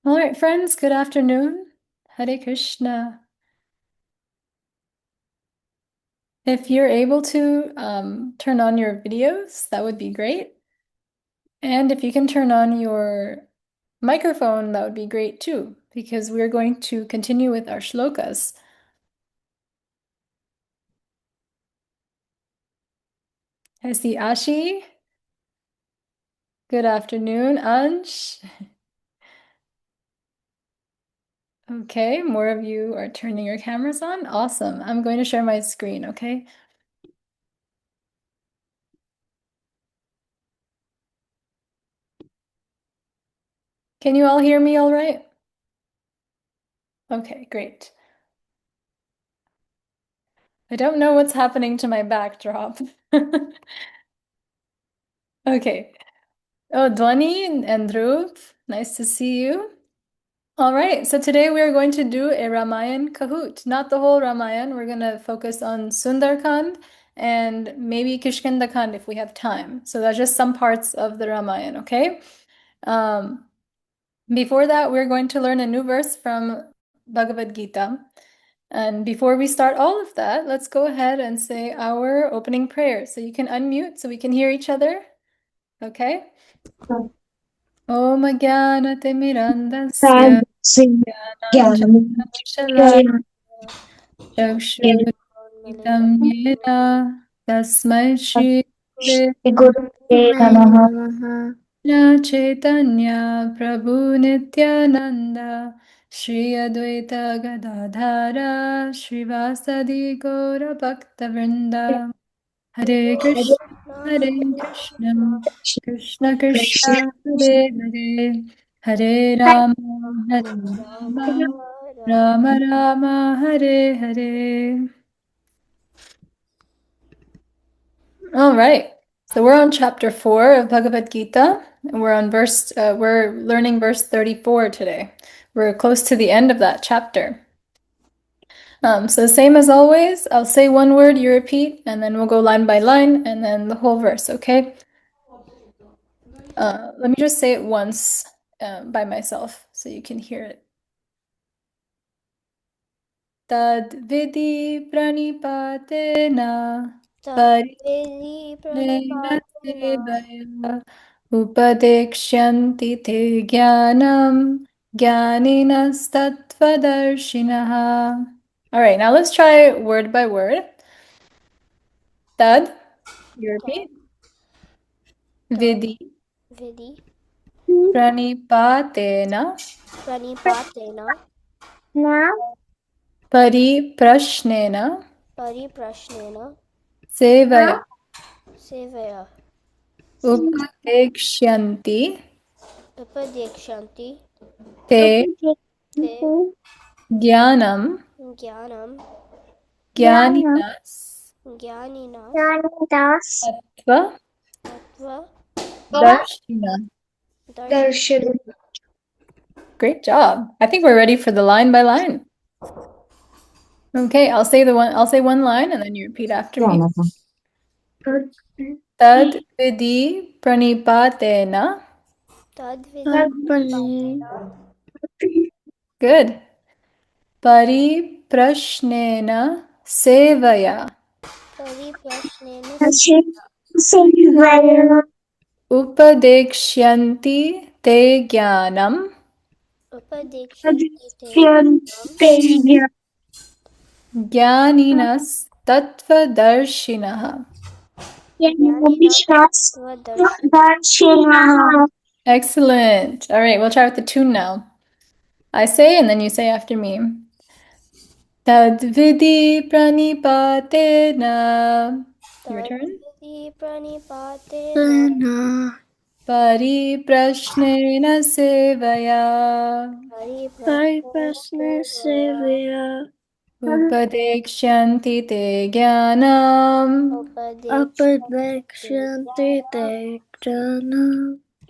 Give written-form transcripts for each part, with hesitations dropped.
All right, friends, good afternoon. Hare Krishna. If you're able to turn on your videos, that would be great. And if you can turn on your microphone, that would be great too, because we're going to continue with our shlokas. I see Ashi. Good afternoon, Ansh. Okay, more of you are turning your cameras on. Awesome. I'm going to share my screen, okay? Can you all hear me all right? Okay, great. I don't know what's happening to my backdrop. Okay. Oh, Dwani and Dhruv, nice to see you. All right, so today we are going to do a Ramayan Kahoot. Not the whole Ramayan, we're going to focus on Sundarkand and maybe Kishkindakand if we have time. So that's just some parts of the Ramayan, okay? Um, Before that, we're going to learn a new verse from Bhagavad Gita. And before we start all of that, let's go ahead and say our opening prayer. So you can unmute so we can hear each other, okay? Om Jnanatimirandasya Jnananjana Chakshurmilitam Yena Tasmai Shri Gurave Namaha. Chaitanya Prabhu Nityananda Shri Advaita Gadadhara Srivasadi Gaura Bhakta Vrinda Hare Krishna Hare Krishna Krishna Krishna Hare Hare Hare Rama Hare Rama Rama Rama Hare Hare. All right. So we're on chapter 4 of Bhagavad Gita, and we're learning verse 34 today. We're close to the end of that chapter. So same as always, I'll say one word, you repeat, and then we'll go line by line, and then the whole verse, okay? Let me just say it once by myself so you can hear it. Tad vidi pranipatena parinena sevaya upadekshyanti te jnanam jnaninastatvadarshinaha. All right, now let's try word by word. Tad, you repeat. Vidi pranipatena pariprashnena sevaya upadekshyanti te jnanam jnaninas tva darshina. Great job. I think we're ready for the line by line. Okay, I'll say one line and then you repeat after me. Tad vidi pranipatena. Good. Pariprashnena sevaya. Upadekshyanti te jnanam. Jnaninas tattvadarshinaha. Excellent. All right, we'll try with the tune now. I say and then you say after me. Tad vidi pranipatena. Your turn. Pariprashnena sevaya. Upadekshanti te jnanam.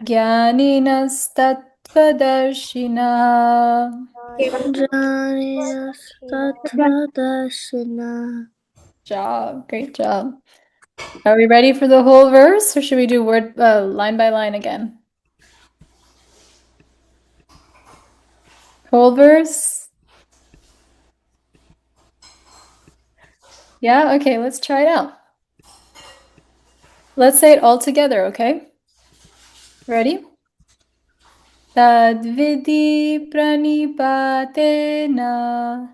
Jnaninastatvadarshina. Great job. Are we ready for the whole verse, or should we do line by line again? Whole verse? Yeah, okay, let's try it out. Let's say it all together, okay? Ready? Tadvidi pranipatena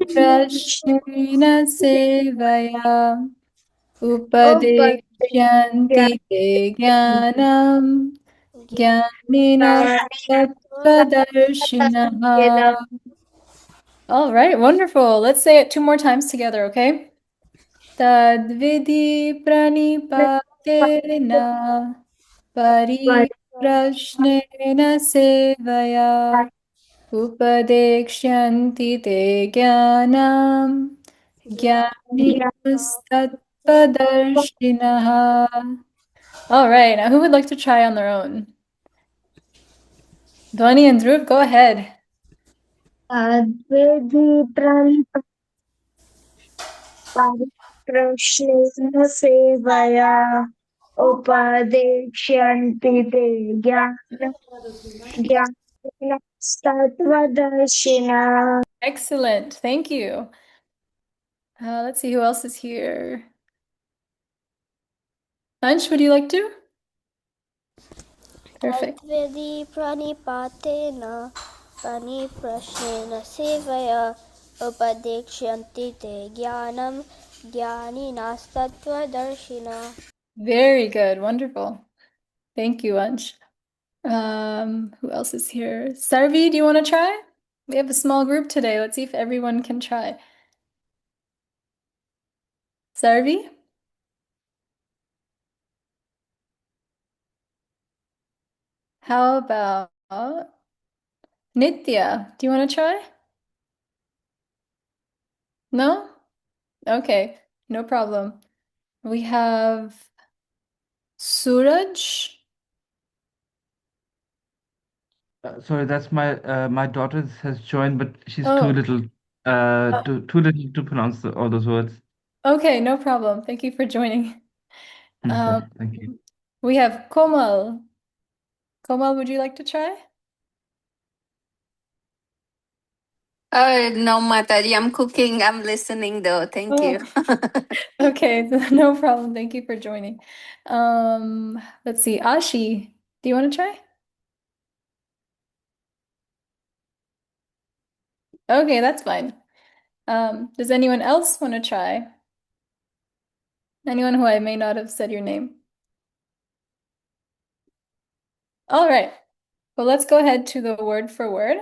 prashnena sevaya upadekshyanti te jnanam jnaninas tattvadarshinaha. All right, wonderful. Let's say it two more times together, okay? Tadvidi pranipatena परिप्रश्नेन सेवया उपदेक्ष्यन्ति ते ज्ञानं ज्ञानिनस्तत्त्वदर्शिनः. All right, now who would like to try on their own? Dhwani and Dhruv, go ahead. परिप्रश्नेन सेवया उपदेक्ष्यन्ति ते ज्ञानस्तत्त्वदर्शिनः. Excellent, thank you. Let's see who else is here. Ansh, would you like to? Perfect. Tadvidi pranipatena paniprashnena sevaya upadekshyanti te jnanam jnaninastatvadarshina. Very good, wonderful. Thank you, Ansh. Who else is here? Sarvi, do you want to try? We have a small group today. Let's see if everyone can try. Sarvi? How about Nitya? Do you want to try? No? Okay, no problem. We have Suraj. Sorry, that's my daughter has joined, but she's too Oh, little too little to pronounce all those words. okay, no problem. Thank you for joining. Okay, thank you. We have Komal. Komal, would you like to try? No, Mataji, I'm cooking. I'm listening though. Thank you. Okay, no problem. Thank you for joining. Let's see. Ashi, do you want to try? Okay, that's fine. Does anyone else want to try? Anyone who I may not have said your name? All right. Well, let's go ahead to the word for word.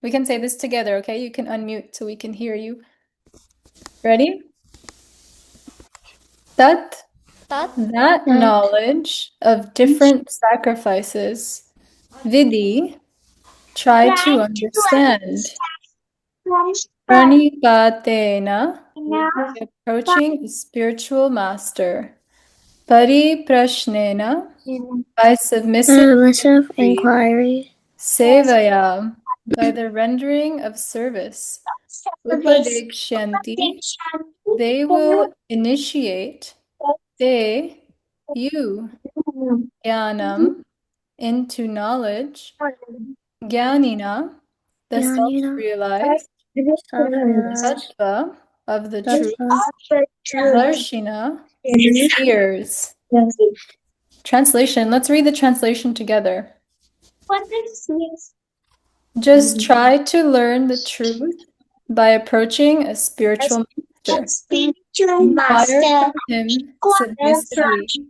We can say this together, okay? You can unmute so we can hear you. Ready? That knowledge of different sacrifices, Vidhi, try to understand. Pranipatena, approaching a spiritual master. Pariprashnena, by submissive inquiry. Sevaya, by the rendering of service. Upadekshanti, they will initiate. Te, you, jnanam, into knowledge. Jnanina, the self-realized. Tattva, of the truth. Darshina, the seers. Translation. Let's read the translation together. Just try to learn the truth by approaching a spiritual master. Inquire from him submissively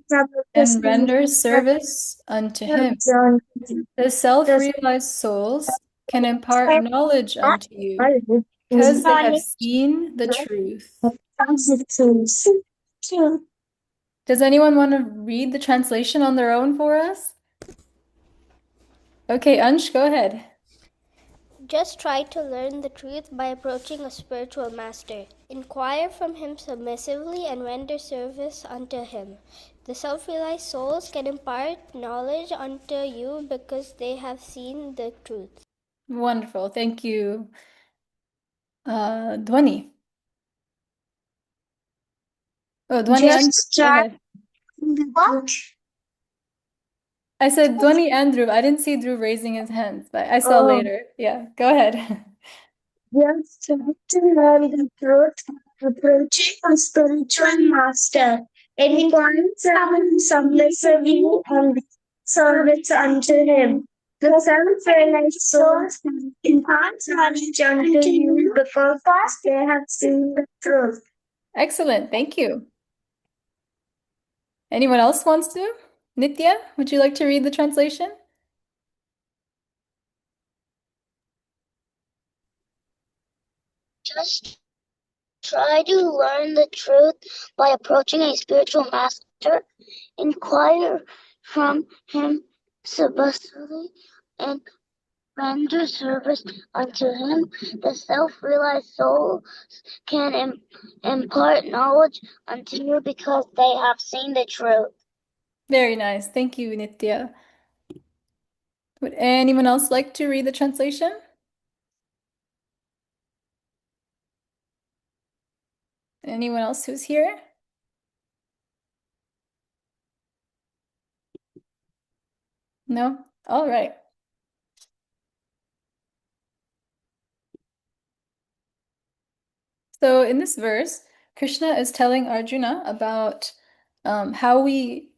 and render service unto him. The self-realized souls can impart knowledge unto you because they have seen the truth. Does anyone want to read the translation on their own for us? Okay, Ansh, go ahead. Just try to learn the truth by approaching a spiritual master. Inquire from him submissively and render service unto him. The self-realized souls can impart knowledge unto you because they have seen the truth. Wonderful, thank you. Dhwani. Oh, Dhwani, Just go ahead. I said Dhwani and Dhruv. I didn't see Dhruv raising his hands, but I saw Oh, later. Yeah, go ahead. just try to learn the truth, approaching a spiritual master. Anyone submissively and service unto him. The self-realized souls impart knowledge unto you because they have seen the truth. Excellent. Thank you. Anyone else wants to? Nitya, would you like to read the translation? Just try to learn the truth by approaching a spiritual master. Inquire from him submissively and render service unto him. The self-realized soul can impart knowledge unto you because they have seen the truth. Very nice. Thank you, Nitya. Would anyone else like to read the translation? Anyone else who's here? No? All right. So in this verse, Krishna is telling Arjuna about how we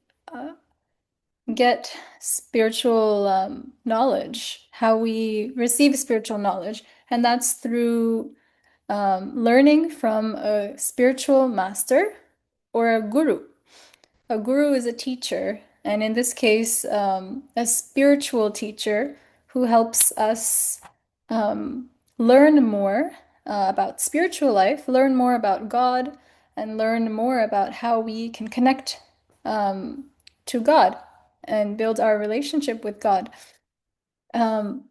get spiritual knowledge, how we receive spiritual knowledge, and that's through learning from a spiritual master or a guru. A guru is a teacher, and in this case, a spiritual teacher who helps us um, learn more about spiritual life, learn more about God, and learn more about how we can connect to God and build our relationship with God. Um,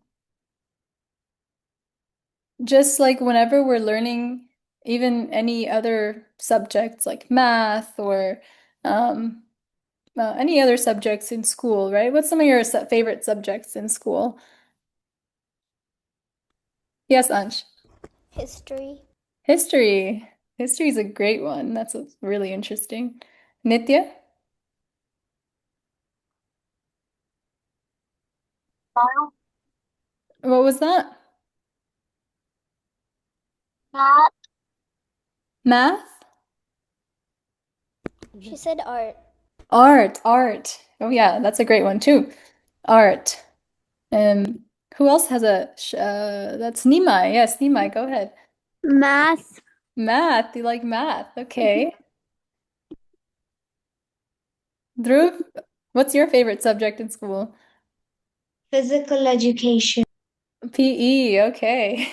just like whenever we're learning even any other subjects like math or um, any other subjects in school, right? What's some of your favorite subjects in school? Yes, Ansh. History. History. History is a great one. That's really interesting. Nitya, what was that? Math, Math? She said art. Art, art. Oh yeah, that's a great one too. Art. Um, who else has that's Nimai. Yes, Nimai, go ahead. Math, Math. You like math. Okay. Dhruv, what's your favorite subject in school? physical education. PE. Okay.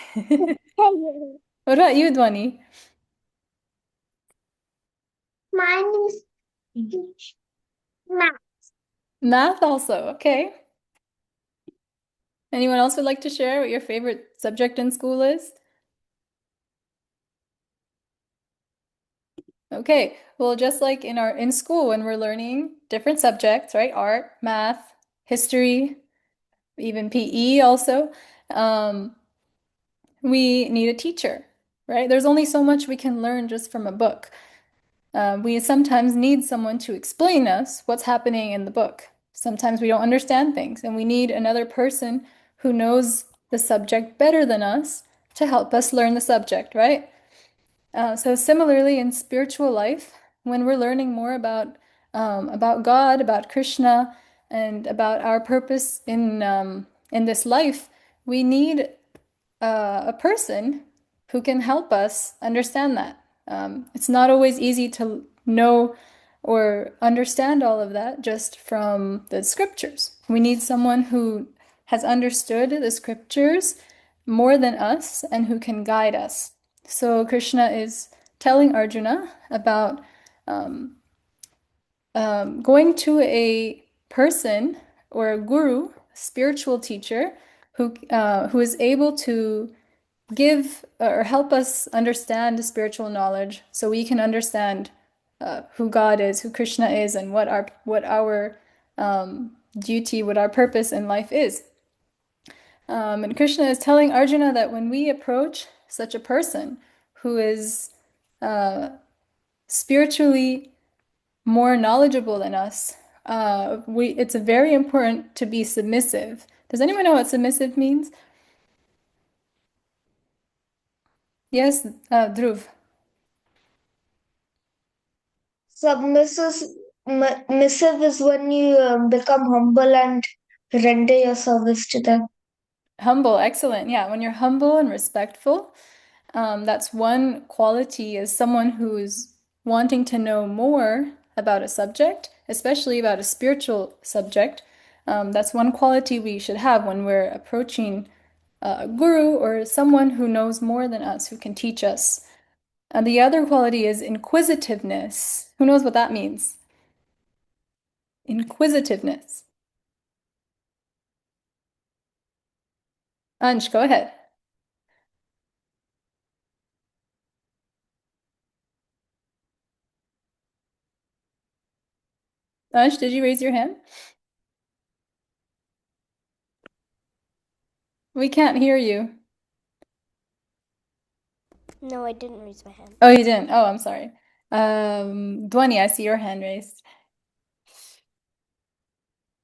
What about you, Dhwani? Mine is math. Math also. Okay. Anyone else would like to share what your favorite subject in school is? Okay. Well, just like in school when we're learning different subjects, right? Art, math, history, even PE also. Um, we need a teacher, right? There's only so much we can learn just from a book. We sometimes need someone to explain us what's happening in the book. Sometimes we don't understand things, and we need another person who knows the subject better than us to help us learn the subject, right? So similarly, in spiritual life, when we're learning more about God, about Krishna, and about our purpose in this life, we need a person who can help us understand that. It's not always easy to know or understand all of that just from the scriptures. We need someone who has understood the scriptures more than us and who can guide us. So Krishna is telling Arjuna about going to a person or a guru, a spiritual teacher, who is able to give or help us understand spiritual knowledge so we can understand who God is, who Krishna is, and what our duty, what our purpose in life is. And Krishna is telling Arjuna that when we approach such a person who is spiritually more knowledgeable than us, It's very important to be submissive. Does anyone know what submissive means? Yes, Dhruv. Submissive missive is when you become humble and render your service to them. Humble, excellent. Yeah, when you're humble and respectful, that's one quality as someone who's wanting to know more about a subject, especially about a spiritual subject. That's one quality we should have when we're approaching a guru or someone who knows more than us, who can teach us. And the other quality is inquisitiveness. Who knows what that means? Inquisitiveness. Ansh, go ahead. Ansh, did you raise your hand? We can't hear you. No, I didn't raise my hand. Oh, you didn't. Oh, I'm sorry. Dwani, I see your hand raised.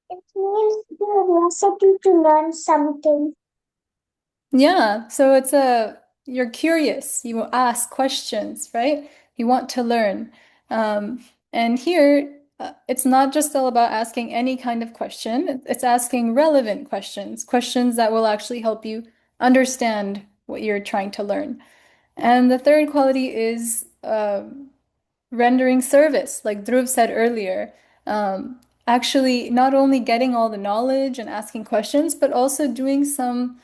It means curiosity to learn something. Yeah, so you're curious. You will ask questions, right? You want to learn. And here, it's not just all about asking any kind of question. It's asking relevant questions, questions that will actually help you understand what you're trying to learn. And the third quality is rendering service, like Dhruv said earlier. Actually, not only getting all the knowledge and asking questions, but also doing some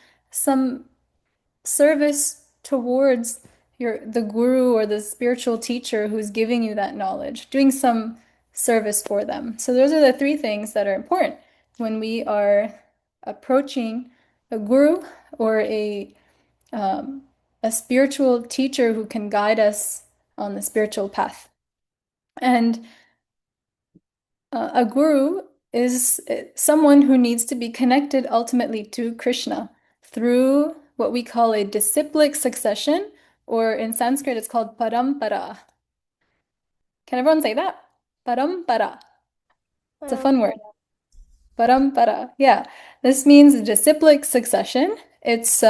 service towards the guru or the spiritual teacher who's giving you that knowledge, doing some service for them. So those are the three things that are important when we are approaching a guru or um, a spiritual teacher who can guide us on the spiritual path. And a guru is someone who needs to be connected ultimately to Krishna through what we call a disciplic succession, or in Sanskrit, it's called parampara. Can everyone say that? Parampara. It's a fun word. Parampara. Yeah. This means disciplic succession. It's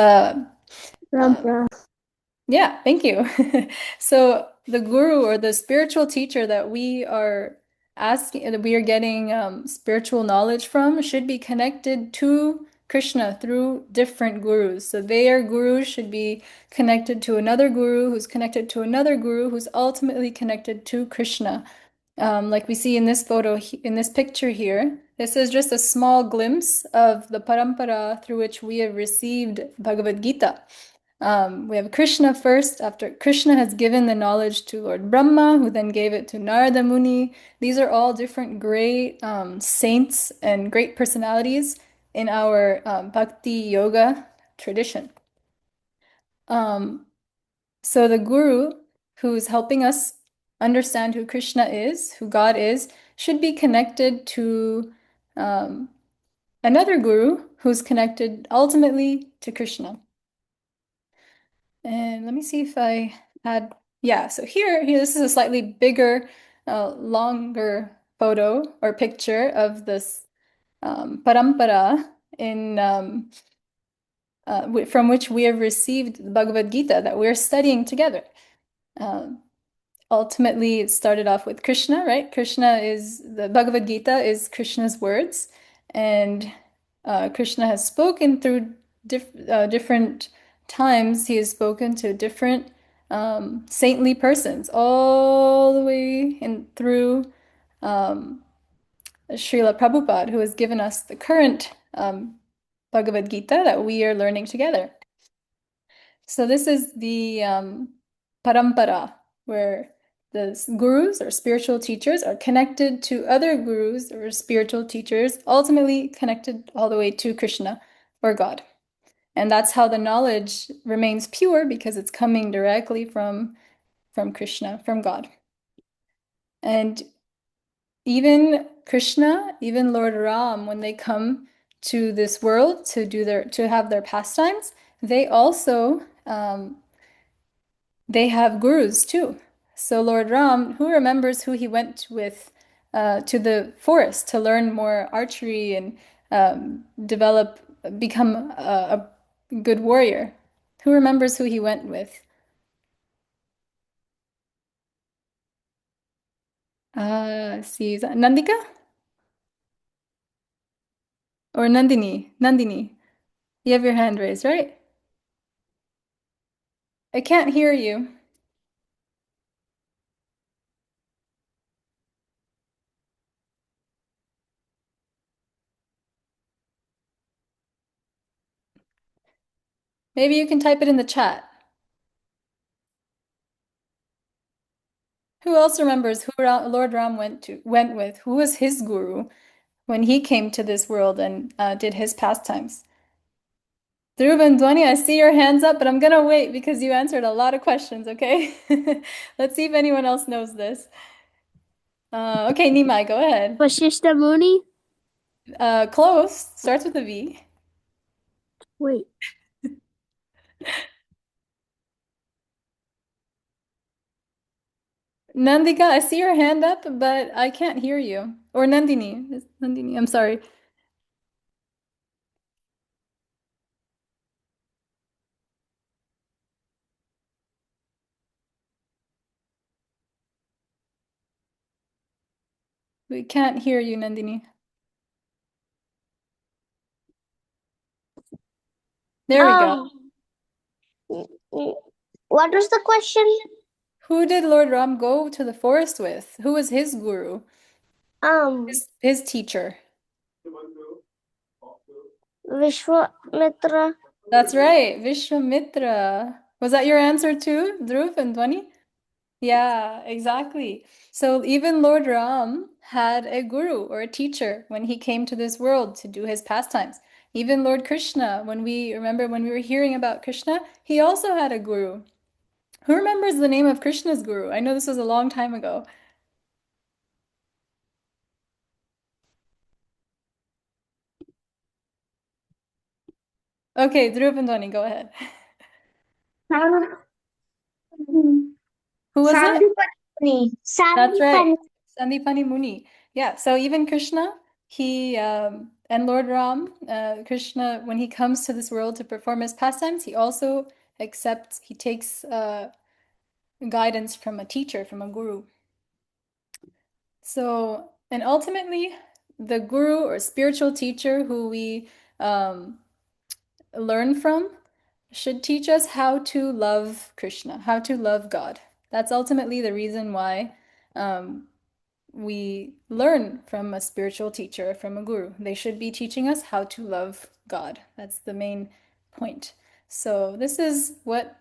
yeah, thank you. So the guru or the spiritual teacher that we are asking, that we are getting spiritual knowledge from, should be connected to Krishna through different gurus. So their guru should be connected to another guru who's connected to another guru who's ultimately connected to Krishna. Like we see in this photo, in this picture here, this is just a small glimpse of the parampara through which we have received Bhagavad Gita. We have Krishna first. After Krishna has given the knowledge to Lord Brahma, who then gave it to Narada Muni. These are all different great saints and great personalities in our bhakti yoga tradition. So the guru who's helping us understand who Krishna is, who God is, should be connected to another guru who's connected ultimately to Krishna. And let me see if I had, yeah, so here, this is a slightly bigger, longer photo or picture of this parampara from which we have received the Bhagavad Gita that we're studying together. Ultimately, it started off with Krishna, right? The Bhagavad Gita is Krishna's words, and Krishna has spoken through different times. He has spoken to different saintly persons, all the way through Srila Prabhupada, who has given us the current Bhagavad Gita that we are learning together. So this is the parampara, where the gurus or spiritual teachers are connected to other gurus or spiritual teachers, ultimately connected all the way to Krishna or God. And that's how the knowledge remains pure, because it's coming directly from Krishna, from God. And even Krishna, even Lord Ram, when they come to this world to have their pastimes, they also they have gurus too. So Lord Ram, who remembers who he went with to the forest to learn more archery and become a good warrior. Who remembers who he went with? See, is that Nandika or Nandini? Nandini, you have your hand raised, right? I can't hear you. Maybe you can type it in the chat. Who else remembers who Lord Ram went with? Who was his guru when he came to this world and did his pastimes? Dhruv and Dhwani, I see your hands up, but I'm gonna wait because you answered a lot of questions, okay? Let's see if anyone else knows this. Okay, Nimai, go ahead. Vashishta Muni? Close. Starts with a V. Wait. Nandika, I see your hand up, but I can't hear you. Or Nandini. Nandini, I'm sorry. We can't hear you, Nandini. There we go. What was the question? Who did Lord Ram go to the forest with? Who was his guru? His teacher. Vishwamitra. That's right, Vishwamitra. Was that your answer too, Dhruv and Dhwani? Yeah, exactly. So even Lord Ram had a guru or a teacher when he came to this world to do his pastimes. Even Lord Krishna, when we were hearing about Krishna, he also had a guru. Who remembers the name of Krishna's guru? I know this was a long time ago. Okay, Dhruv and Dhwani, go ahead. Who was it? Sandipani. That's right, Sandipani. Sandipani Muni. Yeah, so even Krishna, he and Lord Ram, Krishna, when he comes to this world to perform his pastimes, he also he takes guidance from a teacher, from a guru. So, and ultimately, the guru or spiritual teacher who we learn from should teach us how to love Krishna, how to love God. That's ultimately the reason why we learn from a spiritual teacher, from a guru. They should be teaching us how to love God. That's the main point. So, this is what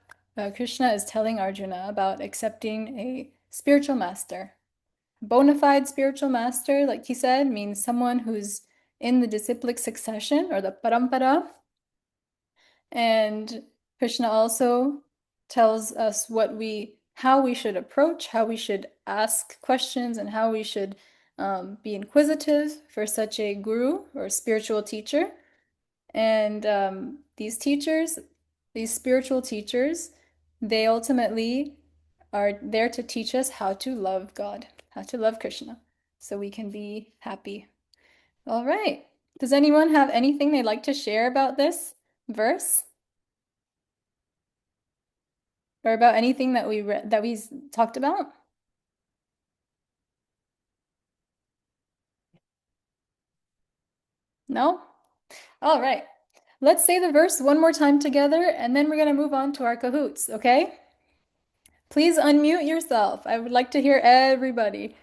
Krishna is telling Arjuna about accepting a spiritual master. Bona fide spiritual master, like he said, means someone who's in the disciplic succession or the parampara. And Krishna also tells us how we should approach, how we should ask questions, and how we should be inquisitive for such a guru or spiritual teacher. And these teachers, these spiritual teachers, they ultimately are there to teach us how to love God, how to love Krishna, so we can be happy. All right. Does anyone have anything they'd like to share about this verse? Or about anything that we talked about? No? All right. Let's say the verse one more time together, and then we're going to move on to our Kahoots, okay? Please unmute yourself. I would like to hear everybody.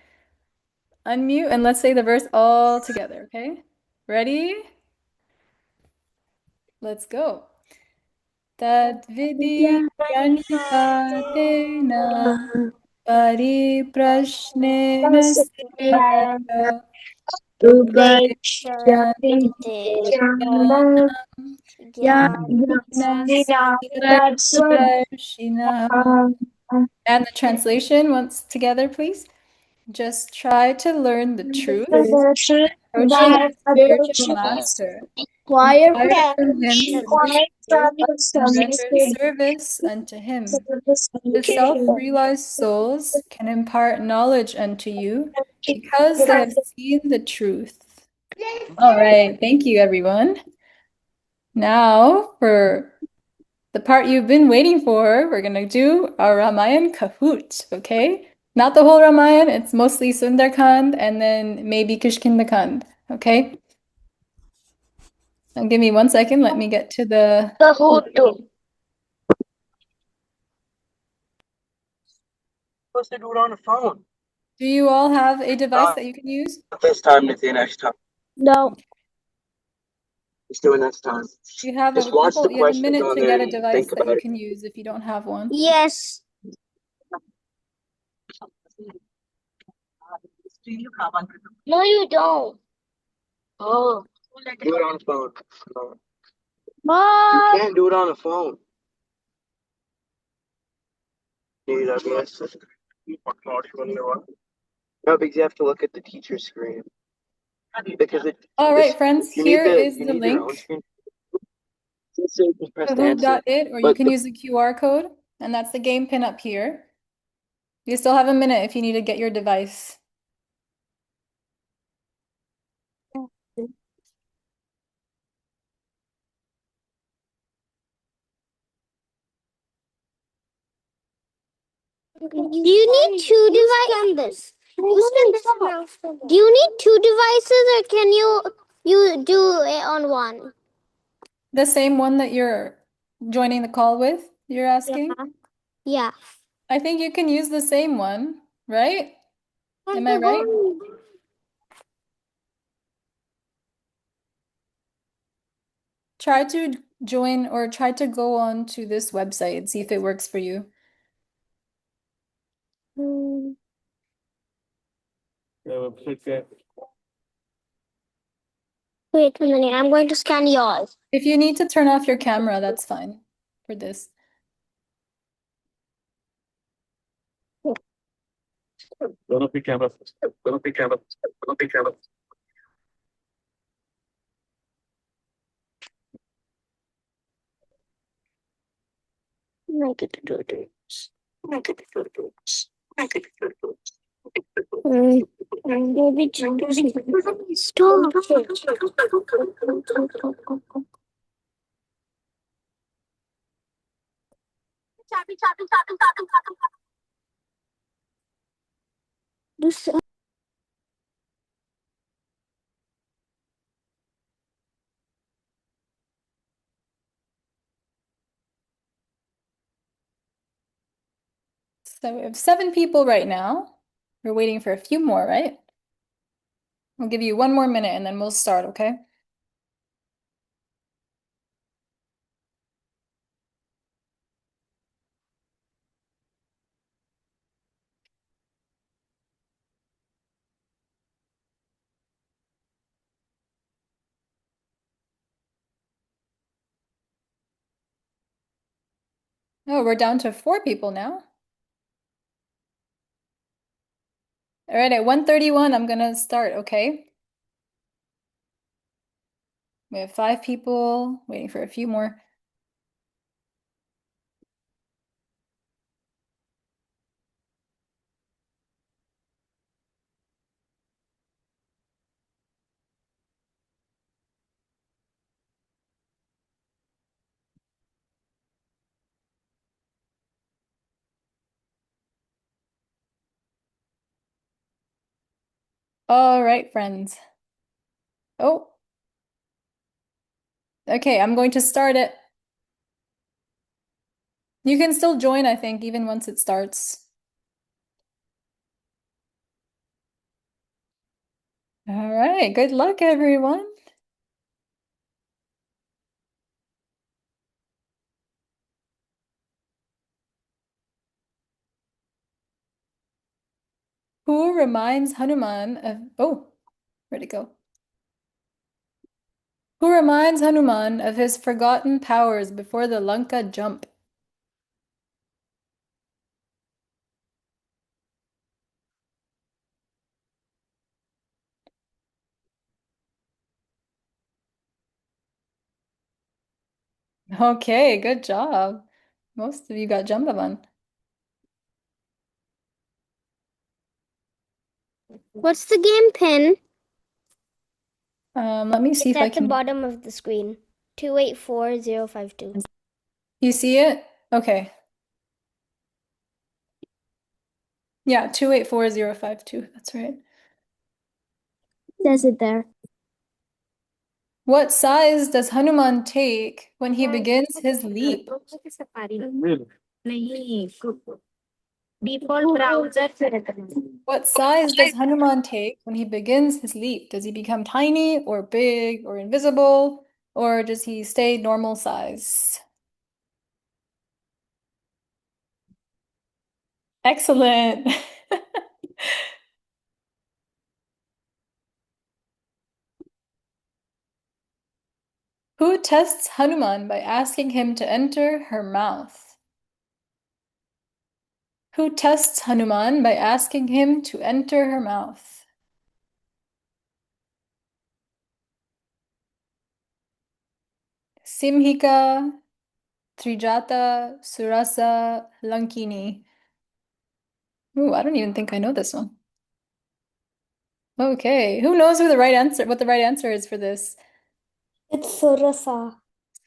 Unmute and let's say the verse all together, okay? Ready? Let's go. Tadvidi pranipatena pariprashnena sthita Upeshyanti Upeshyanti And the translation once together, please. Just try to learn the truth, Devotion approaching by a spiritual approaching master. choir Inquire from him choir submissively from the and render submissive service unto him. service The unto him. self-realized souls can impart knowledge unto you because they have seen the truth. All right, thank you, everyone. Now, for the part you've been waiting for, we're gonna do our Ramayan Kahoot, okay? Not the whole Ramayan, it's mostly Sundarkand and then maybe Kishkindakand, okay? Now give me 1 second, let me get to the... Kahoot. Supposed to do it on the phone. Do you all have a device that you can use? This time is the next time. No. Let's do it next time. You have Just watch the you have a questions minute on to there get a and device think that about you it. can use if you don't have one. Yes. No, you don't. Oh. Do it on the phone. No. Mom. You can't do it on the phone. Need a device. No, because you have to look at the teacher's screen. Because All right, friends, you need here is you the need your own link, screen. Just press the answer. kahoot.it, or you But can use the QR code, and that's the game pin up here. You still have a minute if you need to get your device. Do you need two devices? Do you need two devices, or can you do it on one? The same one that you're joining the call with, you're asking? Yeah. I think you can use the same one, right? Am I right? Try to join or try to go on to this website and see if it works for you. Wait a minute, I'm going to scan yours. If you need to turn off your camera, that's fine for this. Turn off the camera first. Turn off the camera. Turn off the camera. Stop. This So we have 7 people right now. We're waiting for a few more, right? We'll give you 1 more minute and then we'll start, okay? Oh, we're down to 4 people now. All right, at 1:31, I'm gonna start, okay? We have 5 people, waiting for a few more. All right, friends. Oh. Okay, I'm going to start it. You can still join, I think, even once it starts. All right, good luck, everyone. Who reminds Hanuman of... Oh, where'd it go? Who reminds Hanuman of his forgotten powers before the Lanka jump? Okay, good job. Most of you got Jambavan. What's the game pin? Let me see It's if I at the can. bottom of the screen. 284052. You see it? Okay. Yeah, 284052. That's right. Says it there. What size does Hanuman take when he begins his leap? What size does Hanuman take when he begins his leap? Does he become tiny or big or invisible, or does he stay normal size? Excellent. Who tests Hanuman by asking him to enter her mouth? Who tests Hanuman by asking him to enter her mouth? Simhika, Trijata, Surasa, Lankini. Ooh, I don't even think I know this one. Okay, who knows what the right answer is for this? It's Surasa.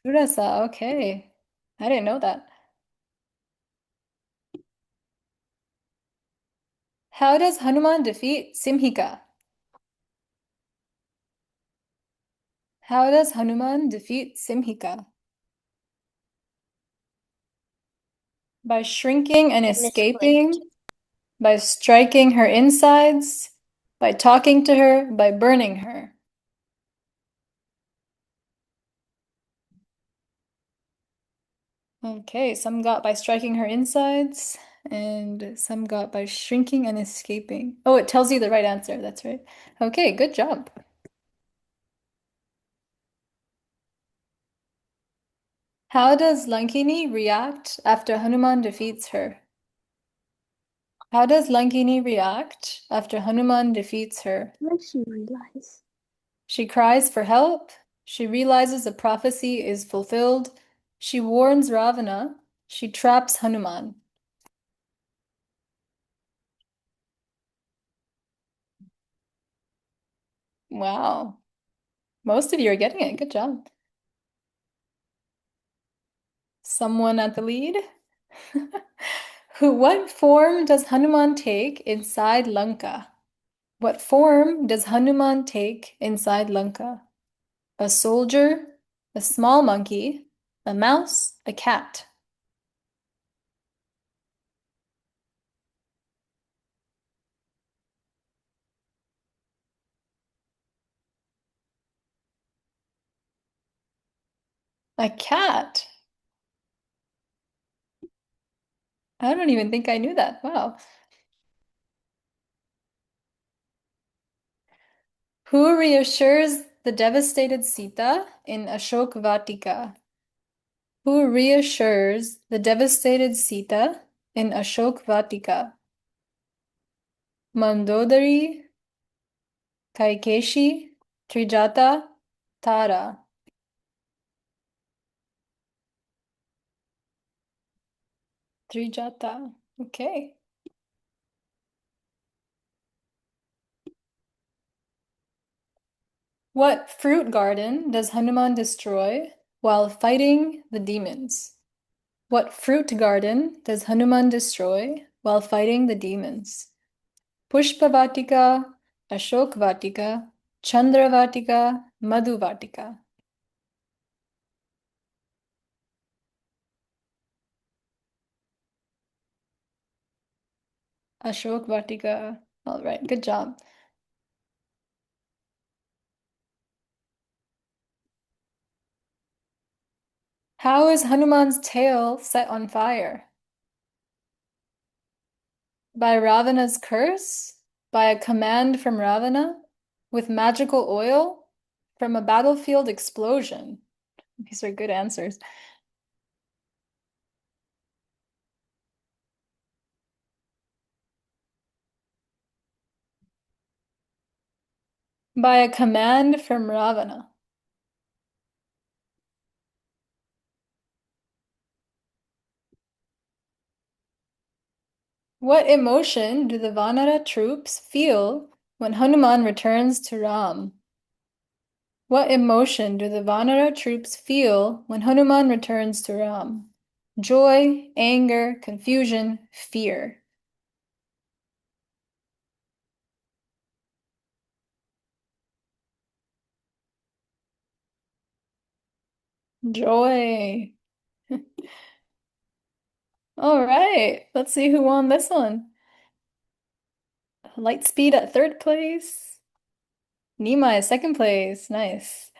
Surasa, okay. I didn't know that. How does Hanuman defeat Simhika? How does Hanuman defeat Simhika? By shrinking and escaping, Misplaced. by striking her insides, by talking to her, by burning her. Okay, some got by striking her insides, and some got by shrinking and escaping. Oh, it tells you the right answer. That's right. Okay, good job. How does Lankini react after Hanuman defeats her? How does Lankini react after Hanuman defeats her? What does she realize? She cries for help. She realizes a prophecy is fulfilled. She warns Ravana. She traps Hanuman. Wow. Most of you are getting it. Good job. Someone at the lead? What form does Hanuman take inside Lanka? What form does Hanuman take inside Lanka? A soldier, a small monkey, a mouse, a cat. A cat. I don't even think I knew that. Wow. Who reassures the devastated Sita in Ashok Vatika? Who reassures the devastated Sita in Ashok Vatika? Mandodari, Kaikeshi, Trijata, Tara. Trijata. Okay. What fruit garden does Hanuman destroy while fighting the demons? What fruit garden does Hanuman destroy while fighting the demons? Pushpavatika, Ashokvatika, Chandravatika, Madhuvatika. Ashokvatika. All right, good job. How is Hanuman's tail set on fire? By Ravana's curse? By a command from Ravana? With magical oil? From a battlefield explosion? These are good answers. By a command from Ravana. What emotion do the Vanara troops feel when Hanuman returns to Ram? What emotion do the Vanara troops feel when Hanuman returns to Ram? Joy, anger, confusion, fear. Joy. All right, let's see who won this one. Lightspeed at third place. Nima is second place. Nice.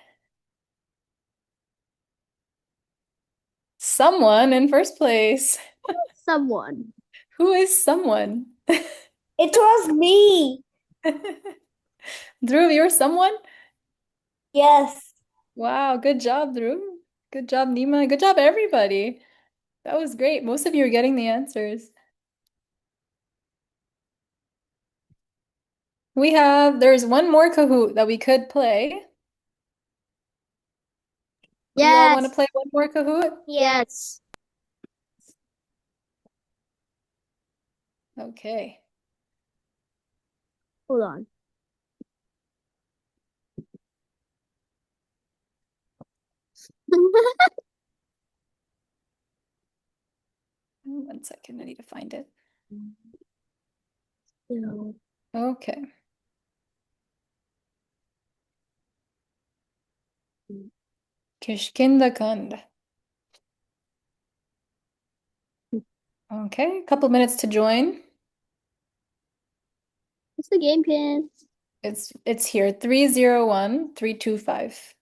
Someone in first place. Someone. Who is someone? It was me. Dhruv, you're someone? Yes. Wow, good job, Dhruv. Good job, Nima. Good job, everybody. That was great. Most of you are getting the answers. There's one more Kahoot that we could play. Do you all want to Yes. play one more Kahoot? Yes. Okay. Hold on. One second, I need to find it. No. Okay. Kishkindakund. Okay, a couple minutes to join. What's the game pin? It's here, 301325.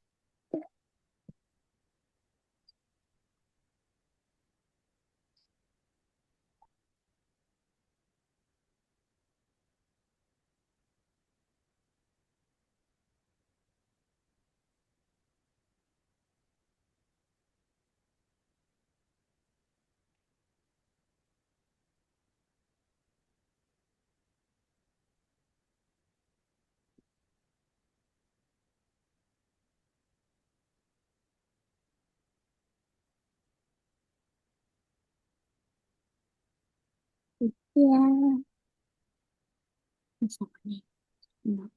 Yeah. It's not funny. No.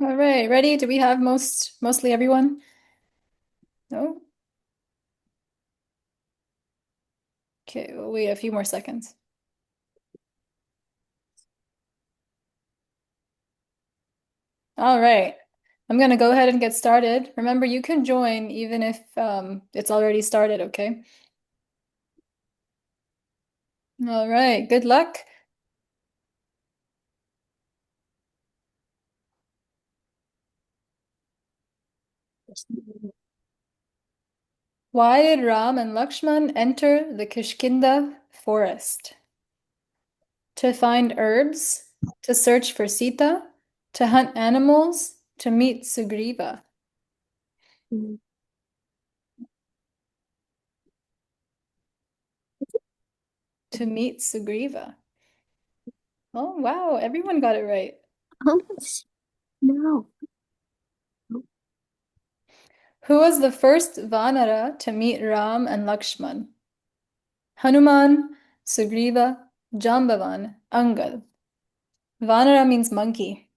All right, ready? Do we have mostly everyone? No? Okay, we'll wait a few more seconds. All right. I'm gonna go ahead and get started. Remember, you can join even if it's already started, okay? All right, good luck. Why did Ram and Lakshman enter the Kishkinda forest? To find herbs, to search for Sita, to hunt animals, to meet Sugriva. Mm. To meet Sugriva. Oh, wow, everyone got it right. No. Who was the first Vanara to meet Ram and Lakshman? Hanuman, Sugriva, Jambavan, Angad. Vanara means monkey.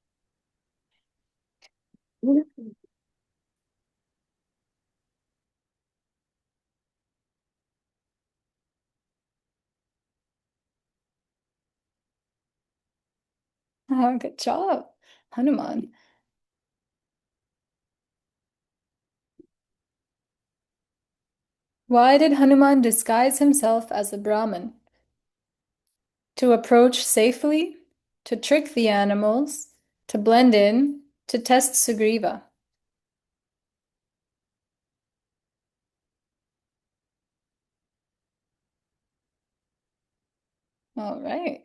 Oh, good job, Hanuman. Why did Hanuman disguise himself as a Brahmin? To approach safely, to trick the animals, to blend in, to test Sugriva. All right.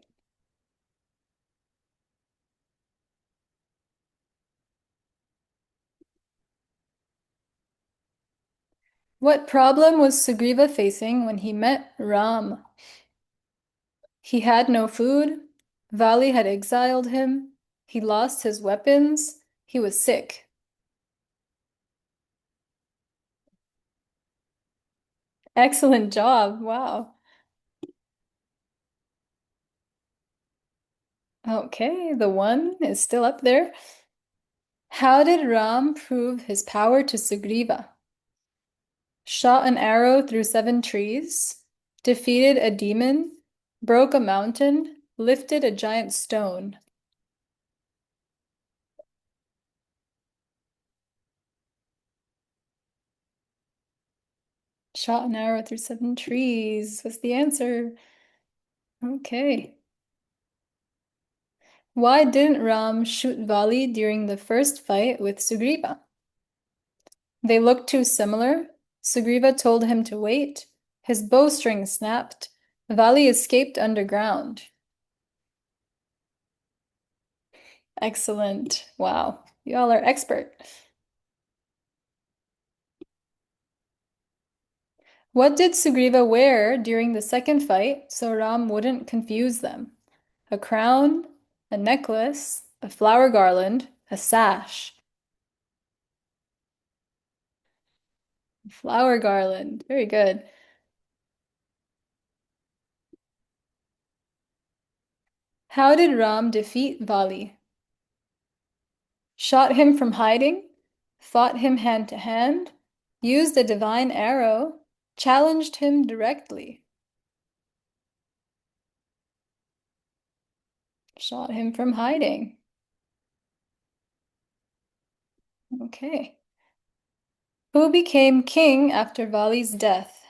What problem was Sugriva facing when he met Ram? He had no food. Vali had exiled him. He lost his weapons. He was sick. Excellent job. Wow. Okay, the one is still up there. How did Ram prove his power to Sugriva? Shot an arrow through 7 trees, defeated a demon, broke a mountain, lifted a giant stone. Shot an arrow through 7 trees was the answer. Okay. Why didn't Ram shoot Vali during the first fight with Sugriva? They looked too similar. Sugriva told him to wait. His bowstring snapped. Vali escaped underground. Excellent. Wow. You all are expert. What did Sugriva wear during the second fight so Ram wouldn't confuse them? A crown, a necklace, a flower garland, a sash. Flower garland. Very good. How did Ram defeat Vali? Shot him from hiding, fought him hand to hand, used a divine arrow, challenged him directly. Shot him from hiding. Okay. Who became king after Vali's death?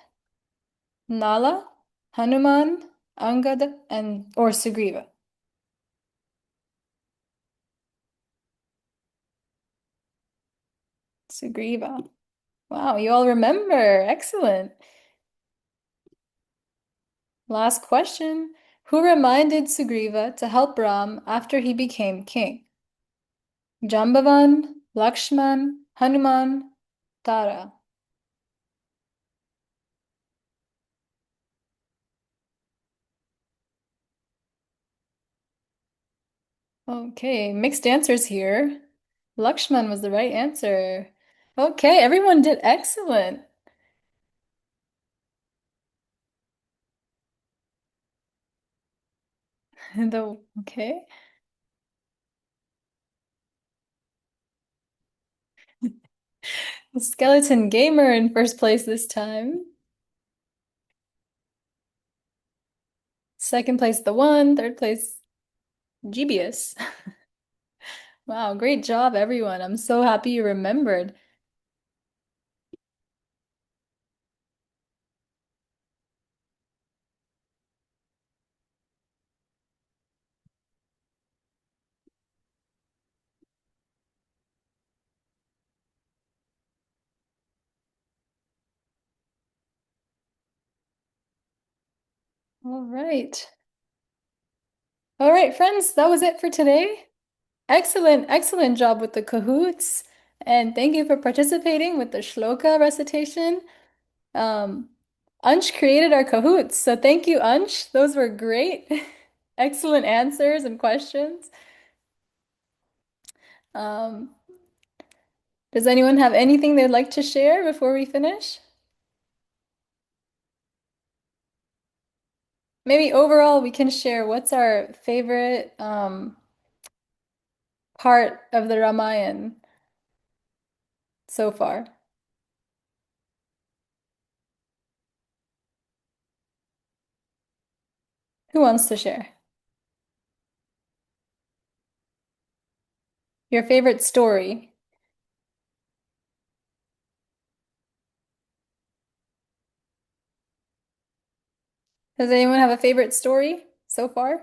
Nala, Hanuman, Angad, or Sugriva? Sugriva. Wow, you all remember. Excellent. Last question. Who reminded Sugriva to help Ram after he became king? Jambavan, Lakshman, Hanuman, Tara. Okay, mixed answers here. Lakshman was the right answer. Okay, everyone did excellent. Okay. The skeleton gamer in first place this time. Second place, the one. Third place, Gibius. Wow, great job, everyone. I'm so happy you remembered. All right. All right, friends, that was it for today. Excellent, excellent job with the Kahoots. And thank you for participating with the shloka recitation. Um, Ansh created our Kahoots, so thank you, Ansh. Those were great. Excellent answers and questions. Um, does anyone have anything they'd like to share before we finish? Maybe overall we can share what's our favorite part of the Ramayana so far. Who wants to share? Your favorite story? Does anyone have a favorite story so far?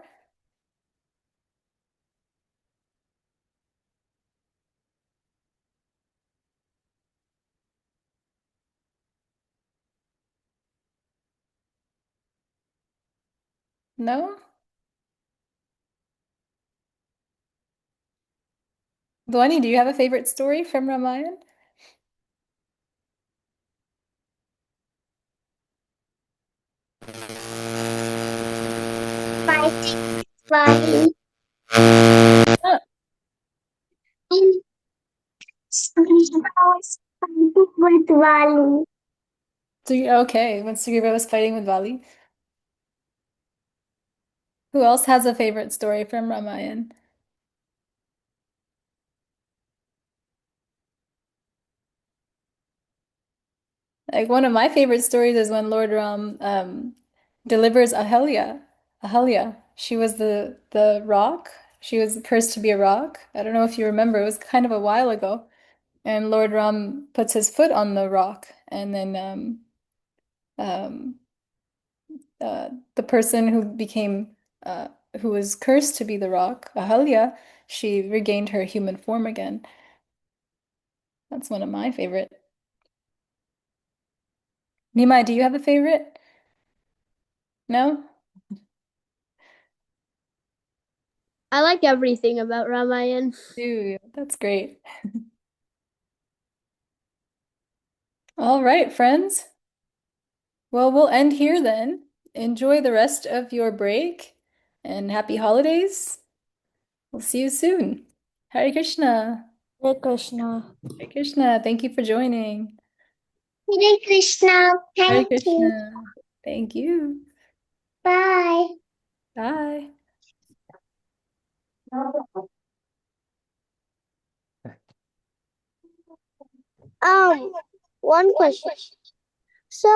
No? Dwani, do you have a favorite story from Ramayana? Fighting Valley. Ah, And Sugriva was fighting with Valley. okay, when Sugriva was fighting with Vali. Who else has a favorite story from Ramayan? Like one of my favorite stories is when Lord Ram delivers Ahalya. Ahalya. She was the rock. She was cursed to be a rock. I don't know if you remember. It was kind of a while ago. And Lord Ram puts his foot on the rock, and then um, the person who was cursed to be the rock, Ahalya, she regained her human form again. That's one of my favorite. Nima, do you have a favorite? No? I like everything about Ramayan. Dude, that's great. All right, friends. Well, we'll end here then. Enjoy the rest of your break and happy holidays. We'll see you soon. Hare Krishna. Hare Krishna. Hare Krishna. Thank you for joining. Hare Krishna. Hare Thank you. Krishna. Thank you. Bye. Bye. One question. So,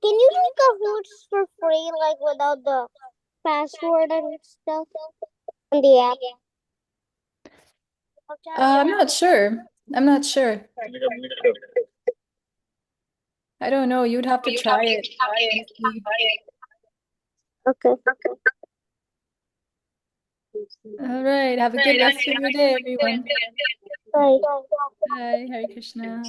can you do Kahoots for free, like without the password and stuff on the app? I'm not sure. I'm not sure. I don't know. You'd have to try it and see. Okay. All right. Have a good rest of your day, everyone. Bye. Bye. Hare Krishna.